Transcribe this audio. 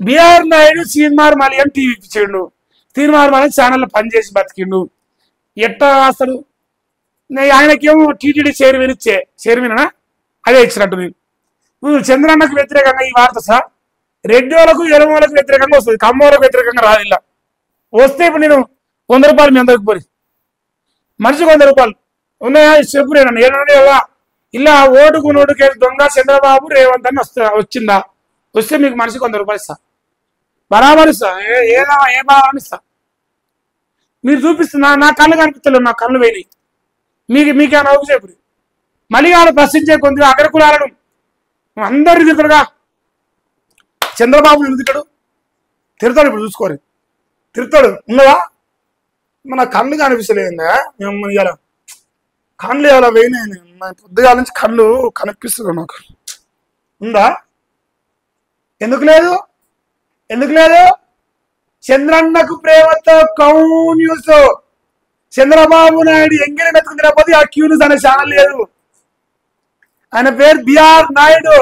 BR Naidu Teenmar మలి అని TV ఇచ్చిండు. తీన్మార్ మలి ఛానల్లో పనిచేసి బతికిండు. ఎట్లా రాస్తాడు? ఆయనకేమో టీటీడీ చైర్మన్ అదే ఇచ్చినట్టు. నువ్వు చంద్రన్నకు వ్యతిరేకంగా ఈ వార్త సార్ రెడ్డి వాళ్ళకు ఎరుమలకు వ్యతిరేకంగా వస్తుంది, కమ్మోళ్ళకు వ్యతిరేకంగా రాదు. ఇలా వస్తే ఇప్పుడు నేను 100 రూపాయలు మీ అందరికి పోయి మనిషికి 100 రూపాయలు ఉన్నాయా చెప్పు. నేను ఏమన్నా ఇలా ఓటుకు నోటుకేసి దొంగ చంద్రబాబు రేవంత్ అని వచ్చిందా? వస్తే మీకు మనిషికి 100 రూపాయలు ఇస్తా, బరాబర్ ఇస్తా, ఏ భావాన్ని ఇస్తా. మీరు చూపిస్తున్నా నా కళ్ళు కనిపిస్తలేవు, నా కళ్ళు పోయినాయి. మీకేమైనా అవుకు చెప్పు. మళ్ళీ వాళ్ళు ప్రశ్నించే కొద్దిగా అగ్రకులాలను అందరు తిరుగుతాడుగా. చంద్రబాబు ఎందుకు తిడతాడు? ఇప్పుడు చూసుకోరు, తిడతాడు. ఉన్నదా? మన కళ్ళు కనిపిస్తలేదా? మేము ఇలా కళ్ళు ఎలా పోయినాయి? పొద్దుగాల నుంచి కళ్ళు కనిపిస్తుంది నాకు. ఉందా? ఎందుకు లేదు? ఎందుకు లేదు? చంద్రన్నకు ప్రేమతో కౌ న్యూస్, చంద్రబాబు నాయుడు ఎంగిలి మెతుకు తినకపోతే ఆ క్యూ న్యూస్ అనే ఛానల్ లేదు. ఆయన పేరు బిఆర్ నాయుడు.